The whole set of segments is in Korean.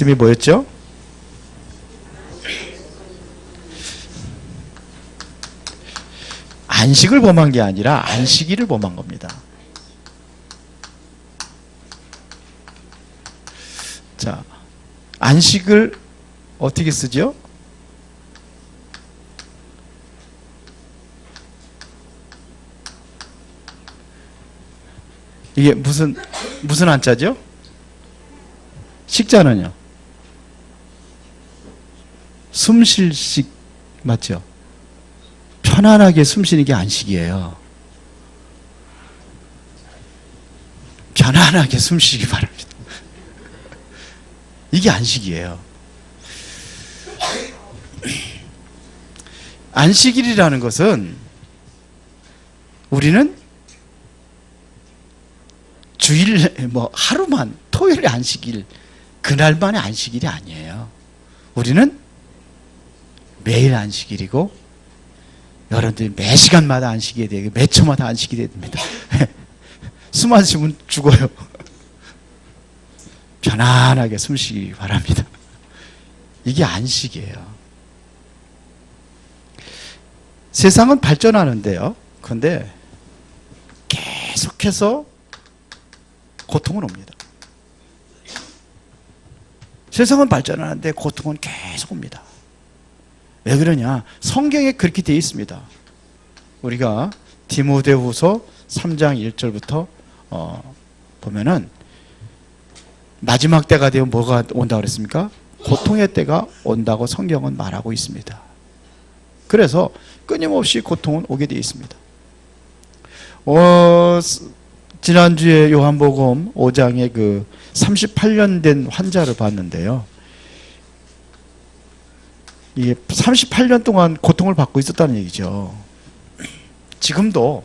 말씀이 뭐였죠? 안식을 범한 게 아니라 안식일을 범한 겁니다. 자, 안식을 어떻게 쓰죠? 이게 무슨 한자죠? 식자는요? 숨쉴 식 맞죠? 편안하게 숨쉬는 게 안식이에요. 편안하게 숨쉬기 바랍니다. 이게 안식이에요. 안식일이라는 것은 우리는 주일 하루만 토요일에 안식일 그날만의 안식일이 아니에요. 우리는 매일 안식일이고 여러분들이 매 시간마다 안식이 되고 매 초마다 안식이 됩니다. 숨 안 쉬면 죽어요. 편안하게 숨쉬기 바랍니다. 이게 안식이에요. 세상은 발전하는데요. 그런데 계속해서 고통은 옵니다. 세상은 발전하는데 고통은 계속 옵니다. 왜 그러냐? 성경에 그렇게 되어 있습니다. 우리가 디모데후서 3장 1절부터 보면은 마지막 때가 되면 뭐가 온다고 그랬습니까? 고통의 때가 온다고 성경은 말하고 있습니다. 그래서 끊임없이 고통은 오게 되어 있습니다. 지난주에 요한복음 5장에 그 38년 된 환자를 봤는데요. 이게 38년 동안 고통을 받고 있었다는 얘기죠. 지금도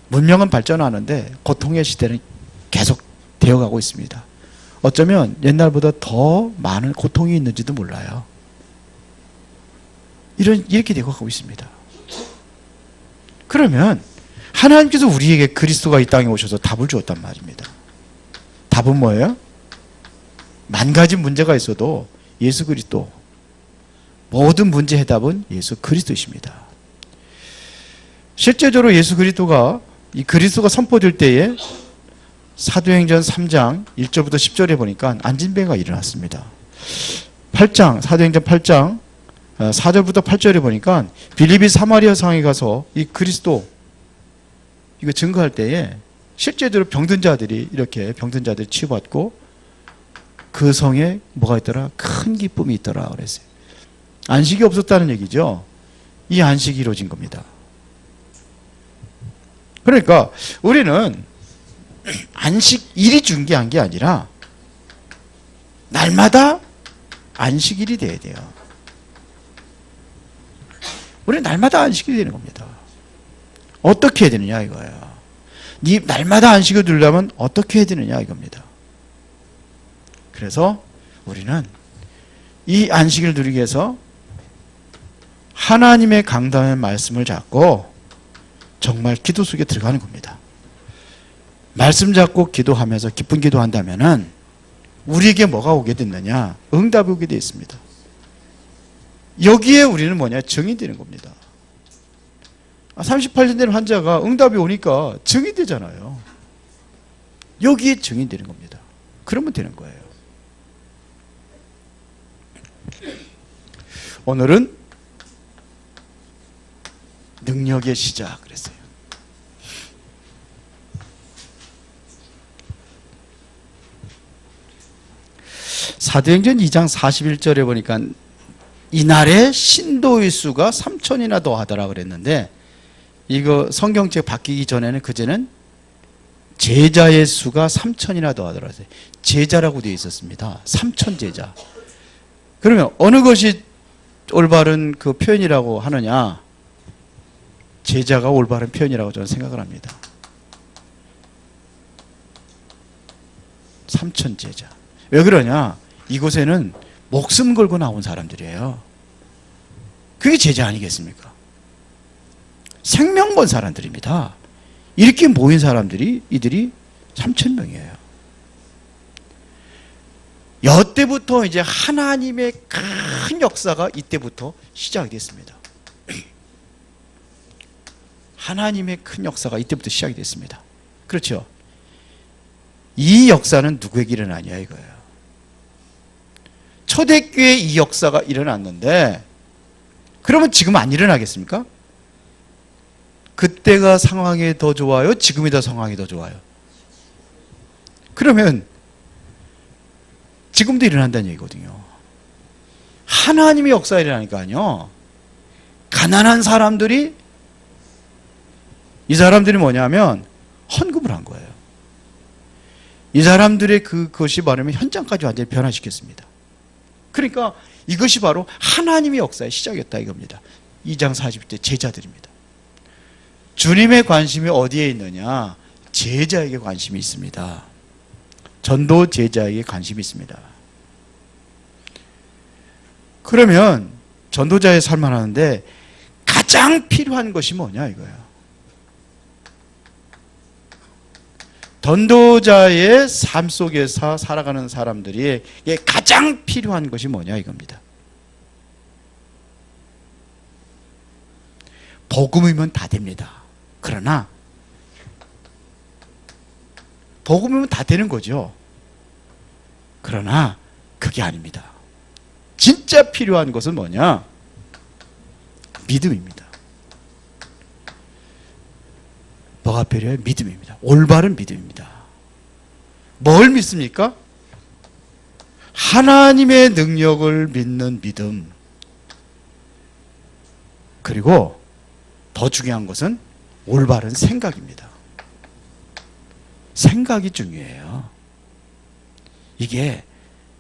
문명은 발전하는데 고통의 시대는 계속 되어가고 있습니다. 어쩌면 옛날보다 더 많은 고통이 있는지도 몰라요. 이렇게 되어가고 있습니다. 그러면 하나님께서 우리에게 그리스도가 이 땅에 오셔서 답을 주었단 말입니다. 답은 뭐예요? 만 가지 문제가 있어도 예수 그리스도, 모든 문제 해답은 예수 그리스도이십니다. 실제적으로 예수 그리스도가 이 그리스도가 선포될 때에 사도행전 3장 1절부터 10절에 보니까 안진뱅이가 일어났습니다. 8장 사도행전 8장 4절부터 8절에 보니까 빌립이 사마리아 성에 가서 이 그리스도 이거 증거할 때에 실제적으로 병든 자들이 치유받고 그 성에 뭐가 있더라? 큰 기쁨이 있더라 그랬어요. 안식이 없었다는 얘기죠. 이 안식이 이루어진 겁니다. 그러니까 우리는 안식일이 중요한 게 아니라 날마다 안식일이 돼야 돼요. 우리는 날마다 안식일이 되는 겁니다. 어떻게 해야 되느냐 이거예요. 날마다 안식을 누리려면 어떻게 해야 되느냐 이겁니다. 그래서 우리는 이 안식을 누리기 위해서 하나님의 강단의 말씀을 잡고 정말 기도 속에 들어가는 겁니다. 말씀 잡고 기도하면서 기쁜 기도한다면은 우리에게 뭐가 오게 됐느냐? 응답이 오게 되어 있습니다. 여기에 우리는 뭐냐? 증인되는 겁니다. 38년 된 환자가 응답이 오니까 증인되잖아요. 여기에 증인되는 겁니다. 그러면 되는 거예요. 오늘은 능력의 시작 그랬어요. 사도행전 2장 41절에 보니까 이날에 신도의 수가 3천이나 더하더라 그랬는데 이거 성경책 바뀌기 전에는 그제는 제자의 수가 3천이나 더하더라. 제자라고 되어 있었습니다. 3천 제자. 그러면 어느 것이 올바른 그 표현이라고 하느냐? 제자가 올바른 표현이라고 저는 생각을 합니다. 3천 제자. 왜 그러냐? 이곳에는 목숨 걸고 나온 사람들이에요. 그게 제자 아니겠습니까? 생명 건 사람들입니다. 이렇게 모인 사람들이 이들이 3천 명이에요. 여때부터 이제 하나님의 큰 역사가 이때부터 시작이 됐습니다. 하나님의 큰 역사가 이때부터 시작이 됐습니다. 그렇죠? 이 역사는 누구에게 일어나냐 이거예요. 초대교회 이 역사가 일어났는데 그러면 지금 안 일어나겠습니까? 그때가 상황이 더 좋아요? 지금이 더 상황이 더 좋아요? 그러면 지금도 일어난다는 얘기거든요. 하나님의 역사가 일어나니까요. 가난한 사람들이 이 사람들이 뭐냐면 헌금을 한 거예요. 이 사람들의 그것이 말하면 현장까지 완전히 변화시켰습니다. 그러니까 이것이 바로 하나님의 역사의 시작이었다 이겁니다. 2장 40절 제자들입니다. 주님의 관심이 어디에 있느냐? 제자에게 관심이 있습니다. 전도 제자에게 관심이 있습니다. 그러면 전도자의 삶을 하는데 가장 필요한 것이 뭐냐 이거예요. 전도자의 삶 속에서 살아가는 사람들이 가장 필요한 것이 뭐냐 이겁니다. 복음이면 다 됩니다. 그러나 복음이면 다 되는 거죠. 그러나 그게 아닙니다. 진짜 필요한 것은 뭐냐? 믿음입니다. 뭐가 필요해요? 믿음입니다. 올바른 믿음입니다. 뭘 믿습니까? 하나님의 능력을 믿는 믿음. 그리고 더 중요한 것은 올바른 생각입니다. 생각이 중요해요. 이게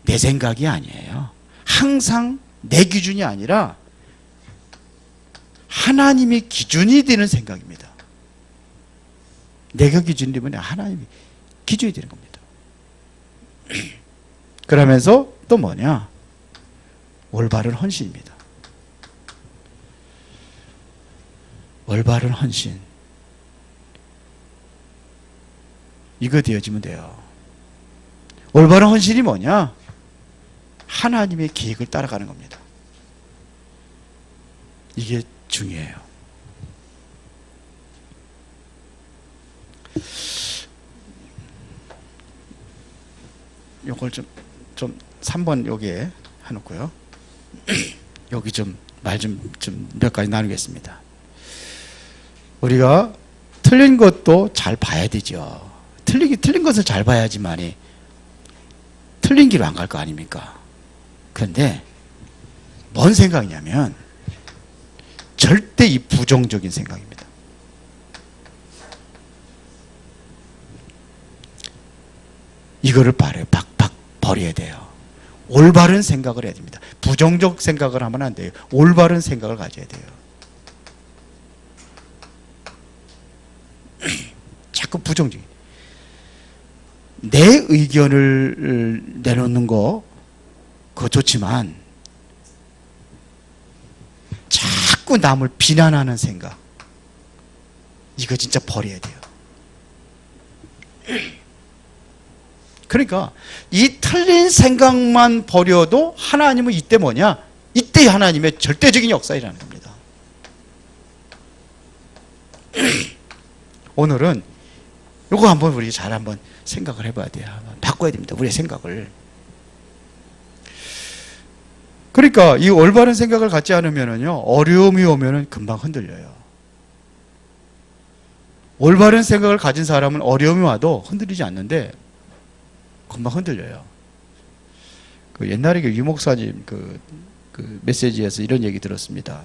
내 생각이 아니에요. 항상 내 기준이 아니라 하나님의 기준이 되는 생각입니다. 내가 기준이 되면 하나님이 기준이 되는 겁니다. 그러면서 또 뭐냐? 올바른 헌신입니다. 올바른 헌신. 이거 되어지면 돼요. 올바른 헌신이 뭐냐? 하나님의 계획을 따라가는 겁니다. 이게 중요해요. 요걸 좀 3번 여기에 해놓고요. 여기 말 좀 몇 가지 나누겠습니다. 우리가 틀린 것도 잘 봐야 되죠. 틀린 것을 잘 봐야지만이 틀린 길로 안 갈 거 아닙니까? 그런데 뭔 생각이냐면 절대 이 부정적인 생각입니다. 이거를 박박 버려야 돼요. 올바른 생각을 해야 됩니다. 부정적 생각을 하면 안 돼요. 올바른 생각을 가져야 돼요. 자꾸 부정적인. 내 의견을 내놓는 거 그거 좋지만 자꾸 남을 비난하는 생각 이거 진짜 버려야 돼요. 그러니까 이 틀린 생각만 버려도 하나님은 이때 뭐냐? 이때 하나님의 절대적인 역사이라는 겁니다. 오늘은 이거 한번 우리 잘 한번 생각을 해봐야 돼요. 바꿔야 됩니다. 우리의 생각을. 그러니까 이 올바른 생각을 갖지 않으면요 어려움이 오면은 금방 흔들려요. 올바른 생각을 가진 사람은 어려움이 와도 흔들리지 않는데 금방 흔들려요. 옛날에 유 목사님 그 메시지에서 이런 얘기 들었습니다.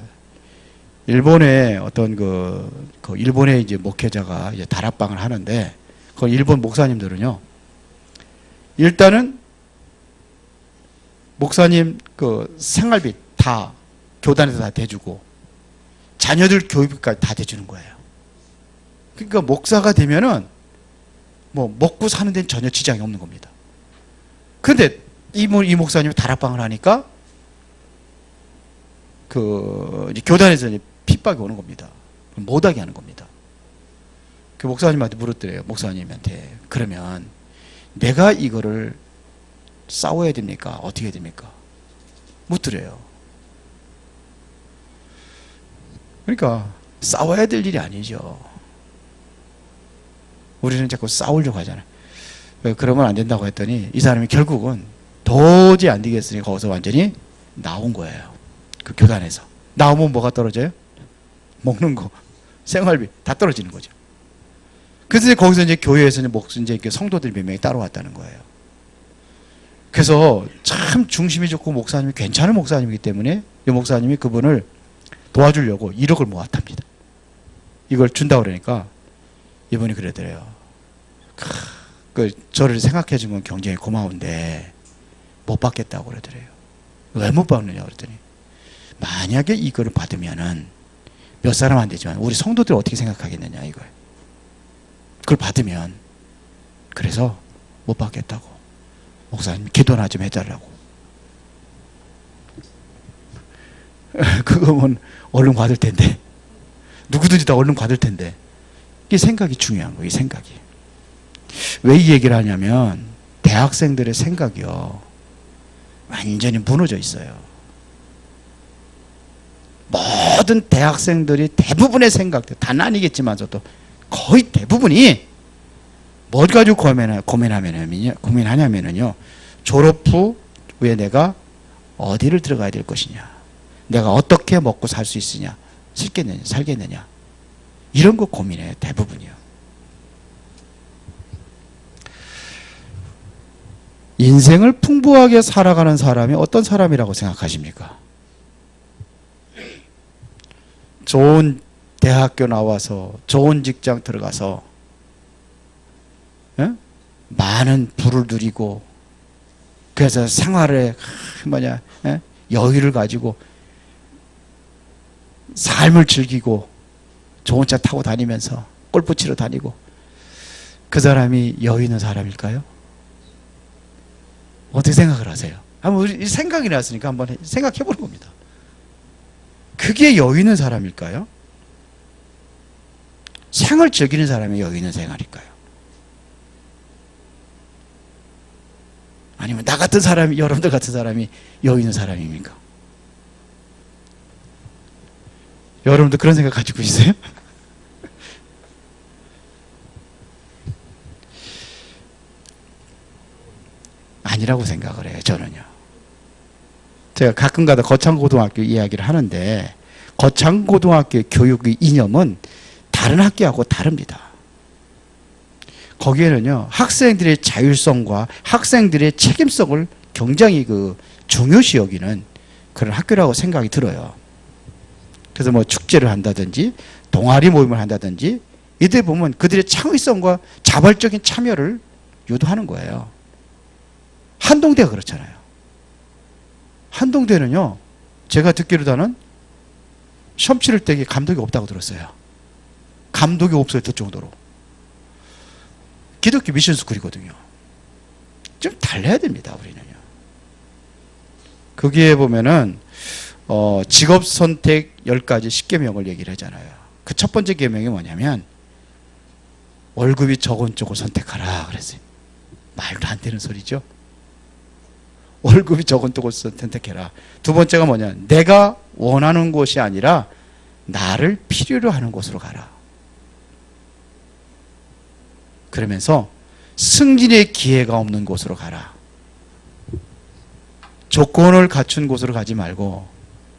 일본의 어떤 일본의 이제 목회자가 이제 다락방을 하는데 그 일본 목사님들은요 일단은 목사님 생활비 다 교단에서 다 대주고 자녀들 교육비까지 다 대주는 거예요. 그러니까 목사가 되면은 뭐 먹고 사는 데는 전혀 지장이 없는 겁니다. 그런데 이 목사님이 다락방을 하니까 교단에서 이제 핍박이 오는 겁니다. 못하게 하는 겁니다. 그 목사님한테 물었더래요. 목사님한테 그러면 내가 이거를 싸워야 됩니까? 어떻게 해야 됩니까? 못 들어요. 그러니까 싸워야 될 일이 아니죠. 우리는 자꾸 싸우려고 하잖아요. 그러면 안 된다고 했더니 이 사람이 결국은 도저히 안 되겠으니 거기서 완전히 나온 거예요. 그 교단에서. 나오면 뭐가 떨어져요? 먹는 거, 생활비 다 떨어지는 거죠. 그래서 거기서 이제 교회에서 이제 성도들이 몇 명이 따라왔다는 거예요. 그래서 참 중심이 좋고 목사님이 괜찮은 목사님이기 때문에 이 목사님이 그분을 도와주려고 1억을 모았답니다. 이걸 준다고 그러니까 이분이 그러더래요. 저를 생각해 준 건 굉장히 고마운데 못 받겠다고 그러더래요. 왜 못 받느냐 그랬더니 만약에 이거를 받으면은 몇 사람 안 되지만 우리 성도들 어떻게 생각하겠느냐 이거예요. 그걸 받으면 그래서 못 받겠다고. 목사님 기도나 좀 해달라고. 그거면 얼른 받을 텐데. 누구든지 다 얼른 받을 텐데. 이게 생각이 중요한 거예요. 이 생각이. 왜 이 얘기를 하냐면 대학생들의 생각이요. 완전히 무너져 있어요. 모든 대학생들이 대부분의 생각들, 단 아니겠지만서도 거의 대부분이 뭘 가지고 고민하냐면요. 졸업 후에 내가 어디를 들어가야 될 것이냐. 내가 어떻게 먹고 살 수 있으냐. 살겠느냐. 이런 거 고민해요. 대부분이요. 인생을 풍부하게 살아가는 사람이 어떤 사람이라고 생각하십니까? 좋은 대학교 나와서 좋은 직장 들어가서 많은 부를 누리고 그래서 생활에 여유를 가지고 삶을 즐기고 좋은 차 타고 다니면서 골프 치러 다니고 그 사람이 여유 있는 사람일까요? 어떻게 생각을 하세요? 한번 우리 생각이 났으니까 한번 생각해 보는 겁니다. 그게 여유 있는 사람일까요? 생을 즐기는 사람이 여유 있는 생활일까요? 아니면 나 같은 사람이, 여러분들 같은 사람이 여유 있는 사람입니까? 여러분들 그런 생각 가지고 있어요? 아니라고 생각을 해요. 저는요. 제가 가끔가다 거창고등학교 이야기를 하는데 거창고등학교 교육의 이념은 다른 학교하고 다릅니다. 거기에는요. 학생들의 자율성과 학생들의 책임성을 굉장히 중요시 여기는 그런 학교라고 생각이 들어요. 그래서 뭐 축제를 한다든지 동아리 모임을 한다든지 이때 보면 그들의 창의성과 자발적인 참여를 유도하는 거예요. 한동대가 그렇잖아요. 한동대는요. 제가 듣기로다는 시험 치를 때 감독이 없다고 들었어요. 감독이 없어요. 그 정도로. 기독교 미션 스쿨이거든요. 좀 달라야 됩니다. 우리는요. 거기에 보면은 직업 선택 10가지 10계명을 얘기를 하잖아요. 그 첫 번째 계명이 뭐냐면 월급이 적은 쪽을 선택하라 그랬어요. 말도 안 되는 소리죠. 월급이 적은 쪽을 선택해라. 두 번째가 뭐냐. 내가 원하는 곳이 아니라 나를 필요로 하는 곳으로 가라. 그러면서 승진의 기회가 없는 곳으로 가라. 조건을 갖춘 곳으로 가지 말고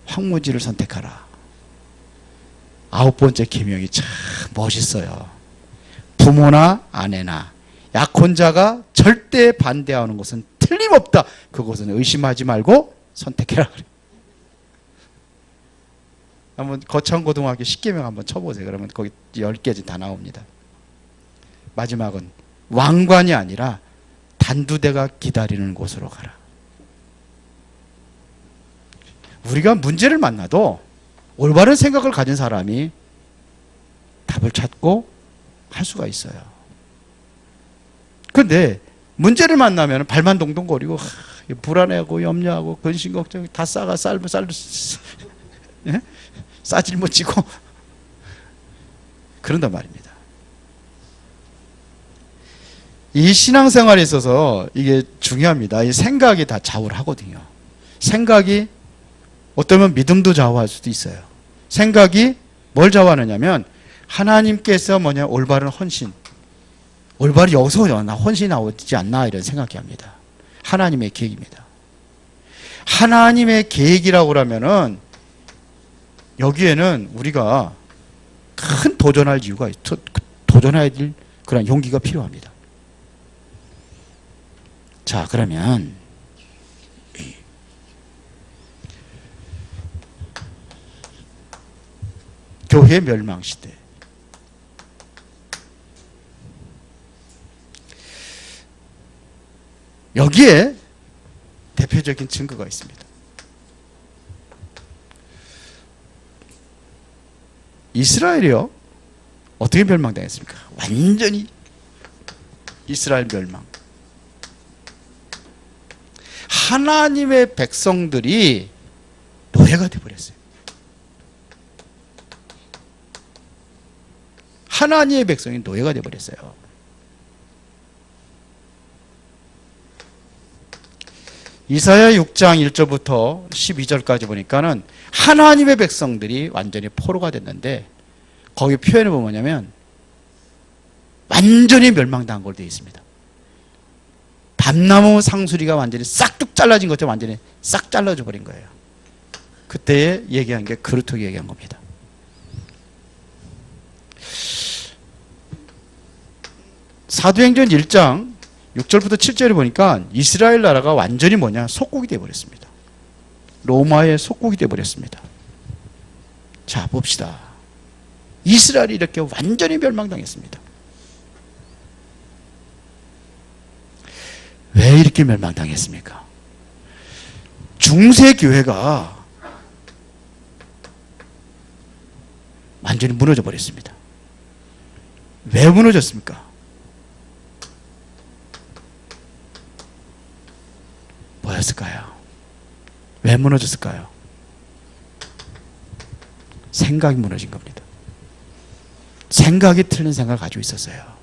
황무지를 선택하라. 아홉 번째 계명이 참 멋있어요. 부모나 아내나 약혼자가 절대 반대하는 곳은 틀림없다. 그곳은 의심하지 말고 선택해라. 한번 거창고등학교 10계명 한번 쳐보세요. 그러면 거기 10개 다 나옵니다. 마지막은 왕관이 아니라 단두대가 기다리는 곳으로 가라. 우리가 문제를 만나도 올바른 생각을 가진 사람이 답을 찾고 할 수가 있어요. 그런데 문제를 만나면 발만 동동거리고 불안해하고 염려하고 근심 걱정 다 싸가 쌀도 예? 싸질못지고 그런단 말입니다. 이 신앙생활에 있어서 이게 중요합니다. 이 생각이 다 좌우를 하거든요. 생각이 어쩌면 믿음도 좌우할 수도 있어요. 생각이 뭘 좌우하느냐면 하나님께서 뭐냐 올바른 헌신, 올바른 여기서 나 헌신 나오지 않나 이런 생각이 합니다. 하나님의 계획입니다. 하나님의 계획이라고 그러면은 여기에는 우리가 큰 도전할 이유가 도전해야 될 그런 용기가 필요합니다. 자, 그러면 교회 멸망 시대. 여기에 대표적인 증거가 있습니다. 이스라엘이요. 어떻게 멸망당했습니까? 완전히 이스라엘 멸망. 하나님의 백성들이 노예가 되어버렸어요. 하나님의 백성이 노예가 되어버렸어요. 이사야 6장 1절부터 12절까지 보니까는 하나님의 백성들이 완전히 포로가 됐는데 거기 표현을 보면 뭐냐면 완전히 멸망당한 걸로 되어 있습니다. 밤나무 상수리가 완전히 싹둑 잘라진 것처럼 완전히 싹 잘라져 버린 거예요. 그때 얘기한 게 그루트기 얘기한 겁니다. 사도행전 1장 6절부터 7절에 보니까 이스라엘 나라가 완전히 뭐냐 속국이 되어버렸습니다. 로마의 속국이 되어버렸습니다. 자, 봅시다. 이스라엘이 이렇게 완전히 멸망당했습니다. 왜 이렇게 멸망당했습니까? 중세교회가 완전히 무너져 버렸습니다. 왜 무너졌습니까? 뭐였을까요? 왜 무너졌을까요? 생각이 무너진 겁니다. 생각이 틀린 생각을 가지고 있었어요.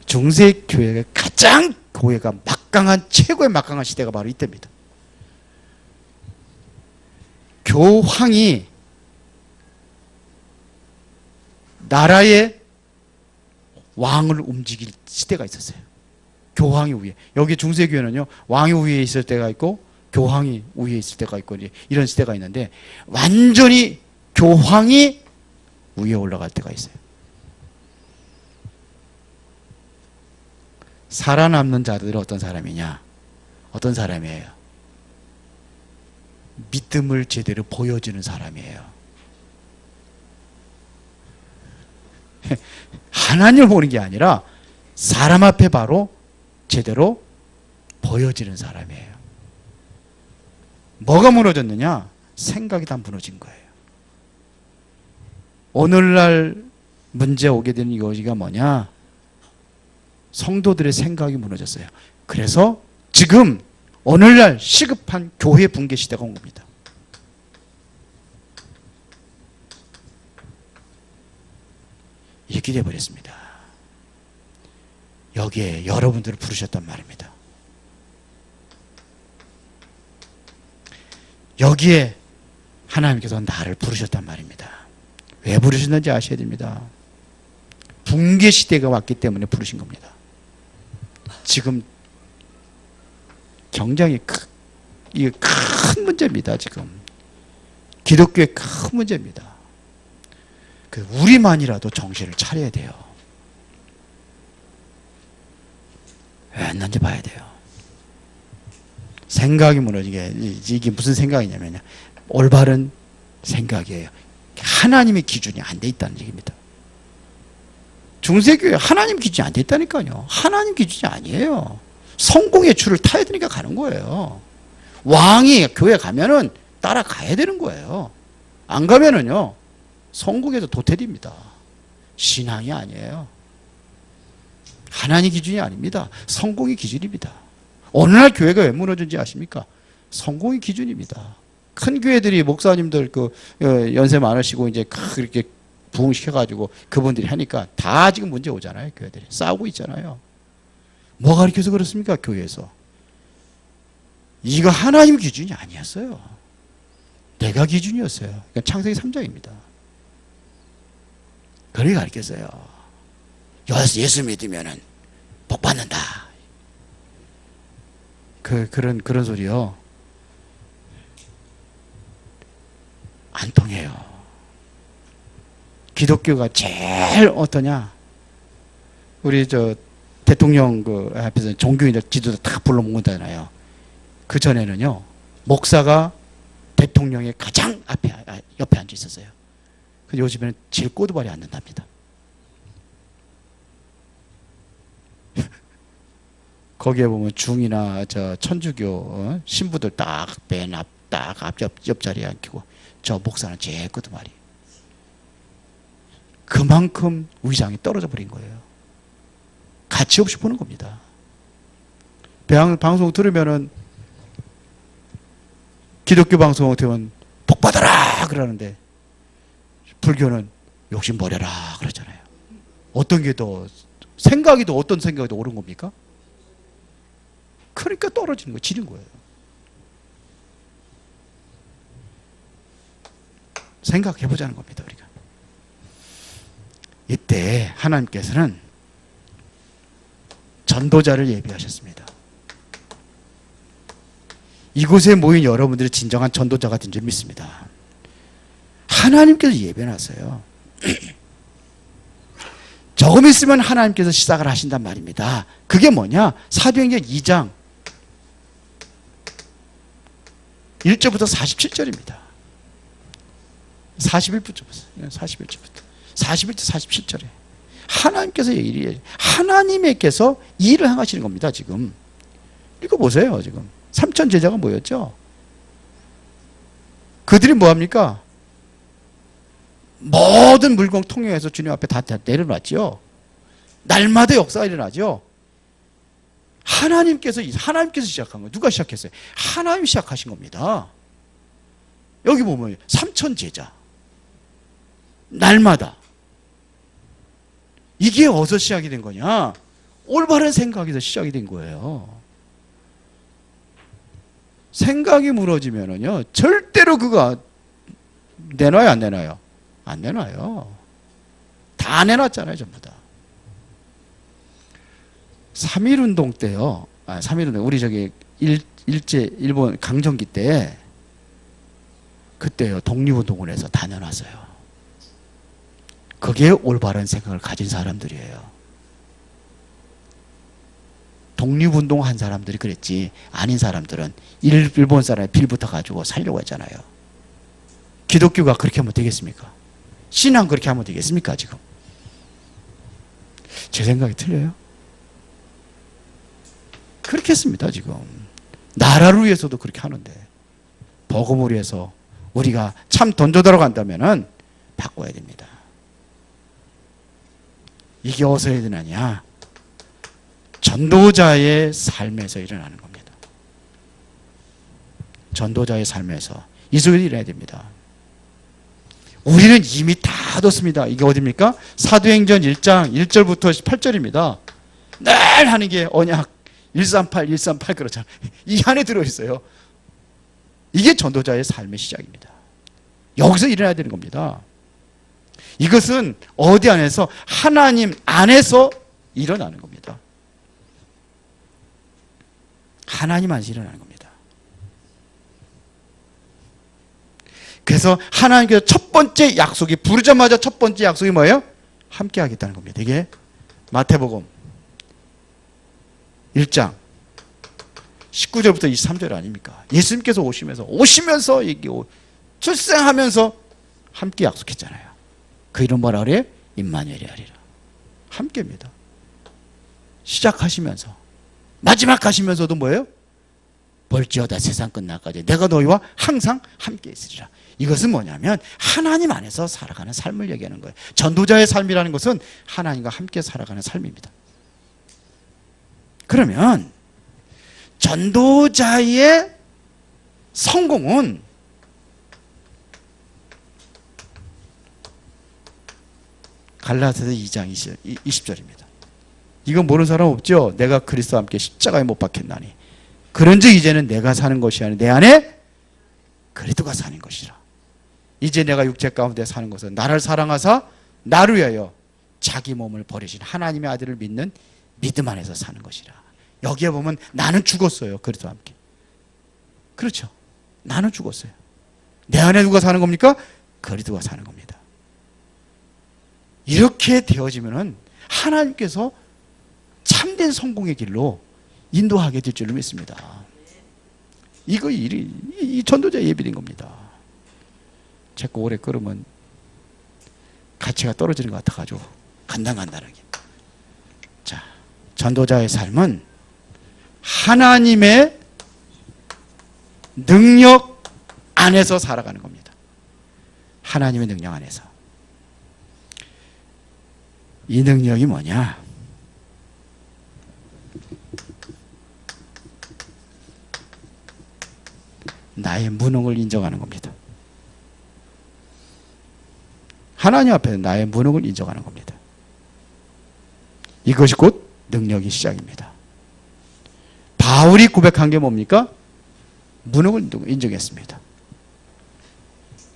중세교회가 가장 교회가 막강한 최고의 막강한 시대가 바로 이때입니다. 교황이 나라의 왕을 움직일 시대가 있었어요. 교황이 위에. 여기 중세교회는요, 왕이 위에 있을 때가 있고, 교황이 위에 있을 때가 있고, 이런 시대가 있는데, 완전히 교황이 위에 올라갈 때가 있어요. 살아남는 자들은 어떤 사람이냐? 어떤 사람이에요? 믿음을 제대로 보여주는 사람이에요. 하나님을 보는 게 아니라 사람 앞에 바로 제대로 보여지는 사람이에요. 뭐가 무너졌느냐? 생각이 다 무너진 거예요. 오늘날 문제 오게 되는 이유가 뭐냐? 성도들의 생각이 무너졌어요. 그래서 지금 오늘날 시급한 교회 붕괴 시대가 온 겁니다. 이렇게 되어버렸습니다. 여기에 여러분들을 부르셨단 말입니다. 여기에 하나님께서 나를 부르셨단 말입니다. 왜 부르셨는지 아셔야 됩니다. 붕괴 시대가 왔기 때문에 부르신 겁니다. 지금 굉장히 이게 큰 문제입니다. 지금 기독교의 큰 문제입니다. 우리만이라도 정신을 차려야 돼요. 왜 했는지 봐야 돼요. 생각이 무너지게, 이게 무슨 생각이냐면요, 올바른 생각이에요. 하나님의 기준이 안 돼 있다는 얘기입니다. 중세교회 하나님 기준이 안 돼 있다니까요. 하나님 기준이 아니에요. 성공의 줄을 타야 되니까 가는 거예요. 왕이 교회 가면은 따라가야 되는 거예요. 안 가면은요, 성공에서 도태됩니다. 신앙이 아니에요. 하나님 기준이 아닙니다. 성공의 기준입니다. 오늘날 교회가 왜 무너진지 아십니까? 성공의 기준입니다. 큰 교회들이 목사님들 연세 많으시고 이제 그렇게 부흥시켜가지고 그분들이 하니까 다 지금 문제 오잖아요. 교회들이 싸우고 있잖아요. 뭐 가르쳐서 그렇습니까? 교회에서. 이거 하나님 기준이 아니었어요. 내가 기준이었어요. 그러니까 창세기 3장입니다. 그렇게 가르쳤어요. 예수 믿으면은 복 받는다. 그런 소리요. 안 통해요. 기독교가 제일 어떠냐? 우리 대통령 앞에서 종교인들 지도자 다 불러 모은다잖아요. 그 전에는요, 목사가 대통령의 가장 옆에 앉아 있었어요. 근데 요즘에는 제일 꼬두발이 앉는답니다. 거기에 보면 중이나 천주교 신부들 딱 맨 옆자리에 앉히고 저 목사는 제일 꼬두발이. 그만큼 위상이 떨어져 버린 거예요. 가치 없이 보는 겁니다. 방송 들으면은 기독교 방송 들으면 복 받아라 그러는데 불교는 욕심 버려라 그러잖아요. 어떤 게 더 어떤 생각이 더 옳은 겁니까? 그러니까 떨어지는 거예요. 지는 거예요. 생각해 보자는 겁니다. 우리가. 이때 하나님께서는 전도자를 예비하셨습니다. 이곳에 모인 여러분들이 진정한 전도자가 된 줄 믿습니다. 하나님께서 예배해놨어요. 조금 있으면 하나님께서 시작을 하신단 말입니다. 그게 뭐냐? 사도행전 2장 1절부터 47절입니다. 41절부터 47절에 하나님께서 하나님께서 일을 행하시는 겁니다. 지금 이거 보세요. 지금 3천 제자가 모였죠. 그들이 뭐합니까? 모든 물건 통용해서 주님 앞에 다 내려놨죠. 날마다 역사가 일어나죠. 하나님께서 시작한 거예요. 누가 시작했어요? 하나님이 시작하신 겁니다. 여기 보면 3천 제자 날마다. 이게 어디서 시작이 된 거냐? 올바른 생각에서 시작이 된 거예요. 생각이 무너지면은요, 절대로 그거 내놔요, 안 내놔요? 안 내놔요. 다 내놨잖아요, 전부 다. 3.1운동 때요, 3.1운동, 우리 일본 강점기 때, 그때요, 독립운동을 해서 다 내놨어요. 그게 올바른 생각을 가진 사람들이에요. 독립운동 한 사람들이 그랬지, 아닌 사람들은 일본 사람의 빌부터 가지고 살려고 했잖아요. 기독교가 그렇게 하면 되겠습니까? 신앙 그렇게 하면 되겠습니까, 지금? 제 생각이 틀려요? 그렇게 했습니다, 지금. 나라를 위해서도 그렇게 하는데, 복음을 위해서 우리가 참 던져들어 간다면은 바꿔야 됩니다. 이게 어디서 일어나냐? 전도자의 삶에서 일어나는 겁니다. 전도자의 삶에서 이 소리 일어나야 됩니다. 우리는 이미 다 얻었습니다. 이게 어디입니까? 사도행전 1장 1절부터 8절입니다. 늘 하는 게 언약 138, 138 그렇잖아요. 이 안에 들어있어요. 이게 전도자의 삶의 시작입니다. 여기서 일어나야 되는 겁니다. 이것은 어디 안에서? 하나님 안에서 일어나는 겁니다. 하나님 안에서 일어나는 겁니다. 그래서 하나님께서 첫 번째 약속이, 부르자마자 첫 번째 약속이 뭐예요? 함께 하겠다는 겁니다. 이게 마태복음 1장 19절부터 23절 아닙니까? 예수님께서 오시면서 출생하면서 함께 약속했잖아요. 그 이름 뭐라 그래요? 임마누엘이 하리라. 함께입니다. 시작하시면서 마지막 하시면서도 뭐예요? 볼지어다 세상 끝날까지 내가 너희와 항상 함께 있으리라. 이것은 뭐냐면 하나님 안에서 살아가는 삶을 얘기하는 거예요. 전도자의 삶이라는 것은 하나님과 함께 살아가는 삶입니다. 그러면 전도자의 성공은 갈라디아서 2장 20절입니다. 이거 모르는 사람 없죠? 내가 그리스도와 함께 십자가에 못 박혔나니 그런즉 이제는 내가 사는 것이 아니라 내 안에 그리스도가 사는 것이라. 이제 내가 육체 가운데 사는 것은 나를 사랑하사 나를 위하여 자기 몸을 버리신 하나님의 아들을 믿는 믿음 안에서 사는 것이라. 여기에 보면 나는 죽었어요. 그리스도와 함께. 그렇죠. 나는 죽었어요. 내 안에 누가 사는 겁니까? 그리스도가 사는 겁니다. 이렇게 되어지면은 하나님께서 참된 성공의 길로 인도하게 될 줄로 믿습니다. 이거 이 전도자의 예비된 겁니다. 자꾸 오래 끌으면 가치가 떨어지는 것 같아가지고 간당간당하게. 자, 전도자의 삶은 하나님의 능력 안에서 살아가는 겁니다. 하나님의 능력 안에서. 이 능력이 뭐냐? 나의 무능을 인정하는 겁니다. 하나님 앞에 나의 무능을 인정하는 겁니다. 이것이 곧 능력의 시작입니다. 바울이 고백한 게 뭡니까? 무능을 인정했습니다.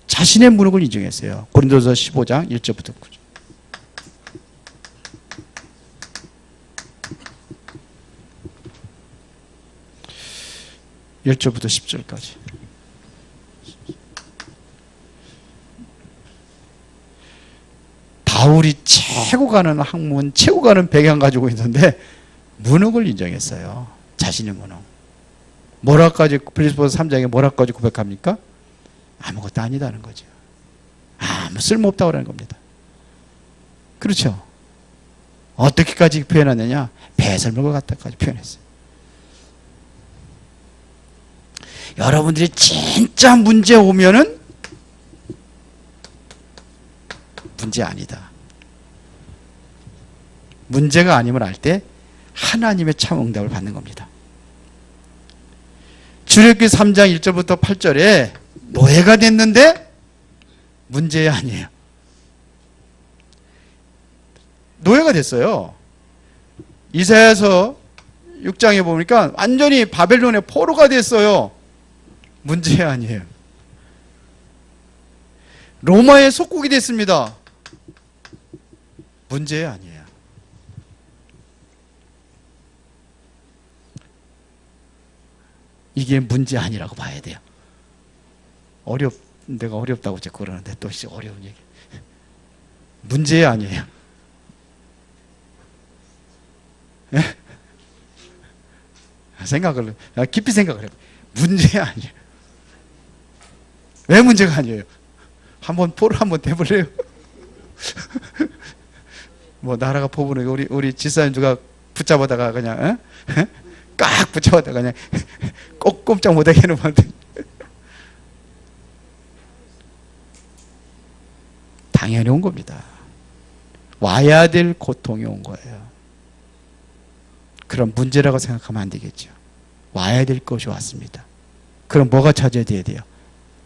자신의 무능을 인정했어요. 고린도서 15장 1절부터 9절. 1절부터 10절까지. 바울이 최고 가는 학문, 최고 가는 배경 가지고 있는데 무능을 인정했어요. 자신의 무능. 뭐라까지 빌립보서 3장에 뭐라까지 고백합니까? 아무것도 아니다는 거죠. 아무 쓸모없다고 하는 겁니다. 그렇죠? 어떻게까지 표현하느냐? 배설물과 같다까지 표현했어요. 여러분들이 진짜 문제 오면은 문제 아니다. 문제가 아님을 알 때 하나님의 참 응답을 받는 겁니다. 출애굽기 3장 1절부터 8절에 노예가 됐는데 문제 아니에요. 노예가 됐어요. 이사야서 6장에 보니까 완전히 바벨론의 포로가 됐어요. 문제 아니에요. 로마의 속국이 됐습니다. 문제 아니에요. 이게 문제 아니라고 봐야 돼요. 내가 어렵다고 자꾸 그러는데 또 어려운 얘기. 문제 아니에요. 깊이 생각을 해요. 문제 아니에요. 왜 문제가 아니에요? 포를 한번 대볼래요? 뭐 나라가 포부는 우리 집사님 누가 붙잡아다가 그냥 꽉 붙잡아다가 그냥 꼭 꼼짝 못하게 해놓으면 당연히 온 겁니다. 와야 될 고통이 온 거예요. 그럼 문제라고 생각하면 안 되겠죠. 와야 될 것이 왔습니다. 그럼 뭐가 찾아져야 돼요?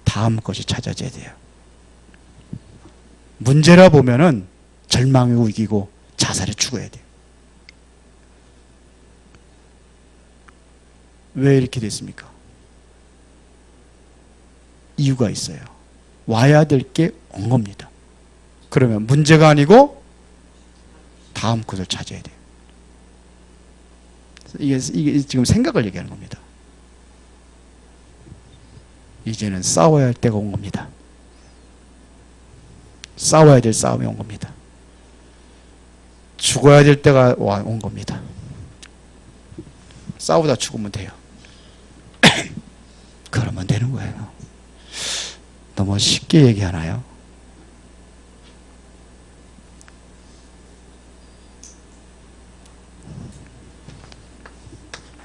다음 것이 찾아져야 돼요. 문제라 보면은 절망이 우기고 자살에 죽어야 돼요. 왜 이렇게 됐습니까? 이유가 있어요. 와야 될 게 온 겁니다. 그러면 문제가 아니고 다음 것을 찾아야 돼요. 이게 지금 생각을 얘기하는 겁니다. 이제는 싸워야 할 때가 온 겁니다. 싸워야 될 싸움이 온 겁니다. 죽어야 될 때가 온 겁니다. 싸우다 죽으면 돼요. 그러면 되는 거예요. 너무 쉽게 얘기하나요?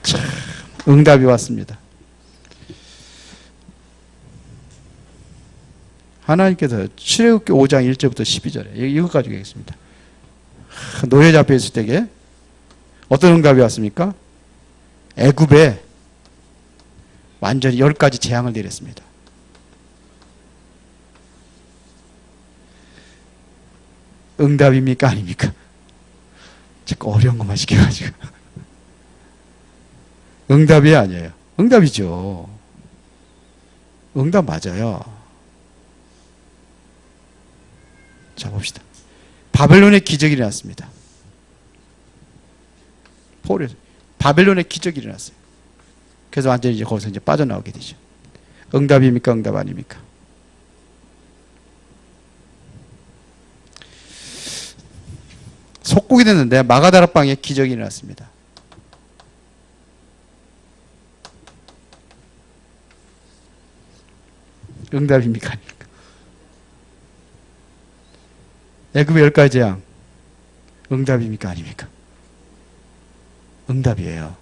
참, 응답이 왔습니다. 하나님께서 출애굽기 5장 1절부터 12절에 이것 가지고 얘기했습니다. 노예 잡혀 있을 때에 어떤 응답이 왔습니까? 애굽에 완전히 10가지 재앙을 내렸습니다. 응답입니까? 아닙니까? 자꾸 어려운 것만 시켜가지고. 응답이 아니에요. 응답이죠. 응답 맞아요. 자, 봅시다. 바벨론의 기적이 일어났습니다. 바벨론의 기적이 일어났어요. 그래서 완전히 이제 거기서 이제 빠져나오게 되죠. 응답입니까? 응답 아닙니까? 속국이 됐는데 마가다락방에 기적이 일어났습니다. 응답입니까? 아닙니까? 애굽의 10가지 재앙 응답입니까? 아닙니까? 응답이에요.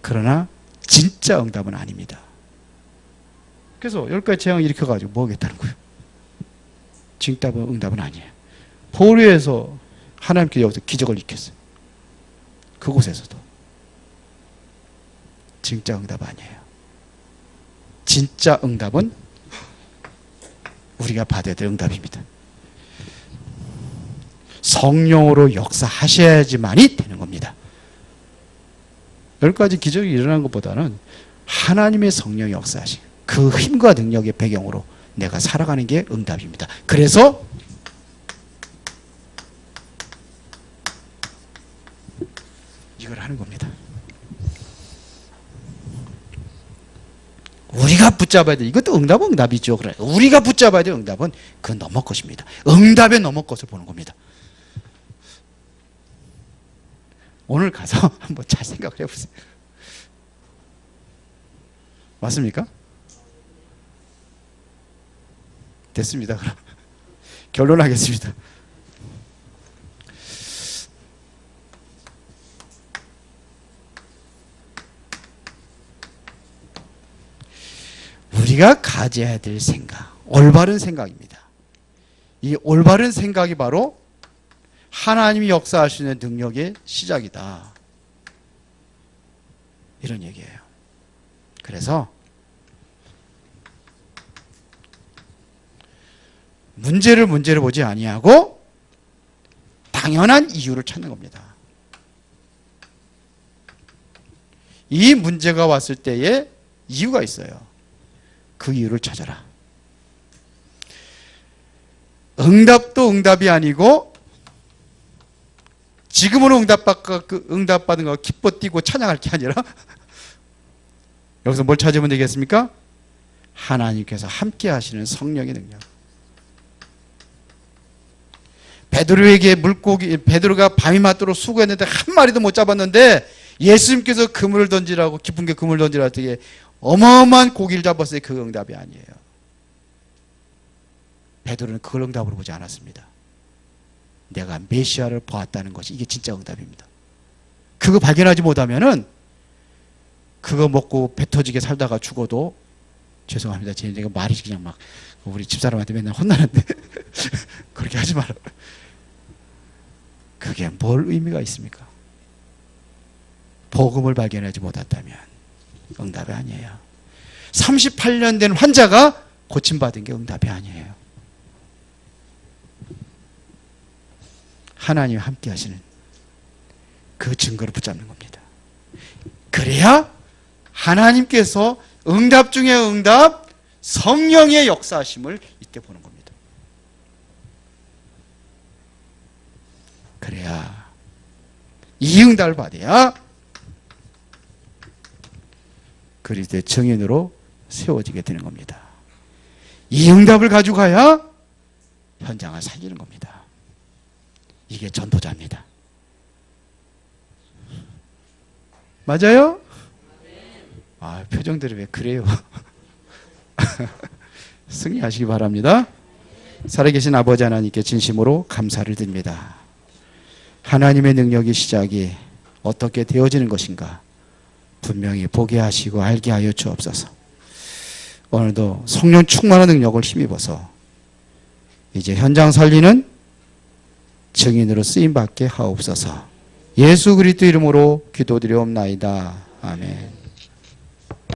그러나 진짜 응답은 아닙니다. 그래서 10가지 재앙을 일으켜가지고 뭐 하겠다는 거예요? 진짜 응답은 아니에요. 포로에서 하나님께 여기서 기적을 일으켰어요. 그곳에서도 진짜 응답 아니에요. 진짜 응답은 우리가 받아야 될 응답입니다. 성령으로 역사하셔야지만이 되는 겁니다. 10가지 기적이 일어난 것보다는 하나님의 성령이 역사하신 그 힘과 능력의 배경으로 내가 살아가는 게 응답입니다. 그래서 이걸 하는 겁니다. 우리가 붙잡아야 돼. 이것도 응답은 응답이죠. 그래. 우리가 붙잡아야 될 응답은 그 넘어 것입니다. 응답의 넘어 것을 보는 겁니다. 오늘 가서 한번 잘 생각을 해보세요. 맞습니까? 됐습니다. 그럼 결론하겠습니다. 우리가 가져야 될 생각, 올바른 생각입니다. 이 올바른 생각이 바로 하나님이 역사할 수 있는 능력의 시작이다. 이런 얘기예요. 그래서 문제를 보지 아니하고 당연한 이유를 찾는 겁니다. 이 문제가 왔을 때에 이유가 있어요. 그 이유를 찾아라. 응답도 응답이 아니고 지금으로 응답받은 거 기뻐 뛰고 찬양할 게 아니라 여기서 뭘 찾으면 되겠습니까? 하나님께서 함께 하시는 성령의 능력. 베드로가 밤이 맞도록 수고했는데 한 마리도 못 잡았는데 예수님께서 그물을 던지라고 깊은 게 그물을 던지라고 되게 어마어마한 고기를 잡았어요. 그 응답이 아니에요. 베드로는 그걸 응답으로 보지 않았습니다. 내가 메시아를 보았다는 것이 이게 진짜 응답입니다. 그거 발견하지 못하면은 그거 먹고 배 터지게 살다가 죽어도 죄송합니다. 제가 말이 그냥 막 우리 집사람한테 맨날 혼나는데 그렇게 하지 마라. 그게 뭘 의미가 있습니까? 복음을 발견하지 못했다면 응답이 아니에요. 38년 된 환자가 고침받은 게 응답이 아니에요. 하나님이 함께 하시는 그 증거를 붙잡는 겁니다. 그래야 하나님께서 응답 중에 응답, 성령의 역사하심을 이때 보는 겁니다. 그래야 이 응답을 받아야 그리스도의 증인으로 세워지게 되는 겁니다. 이 응답을 가지고 가야 현장을 살리는 겁니다. 이게 전도자입니다. 맞아요? 아, 표정들이 왜 그래요? 승리하시기 바랍니다. 살아계신 아버지 하나님께 진심으로 감사를 드립니다. 하나님의 능력의 시작이 어떻게 되어지는 것인가 분명히 보게 하시고 알게 하여 주옵소서. 오늘도 성령 충만한 능력을 힘입어서 이제 현장 살리는 증인으로 쓰임받게 하옵소서. 예수 그리스도 이름으로 기도드리옵나이다. 아멘.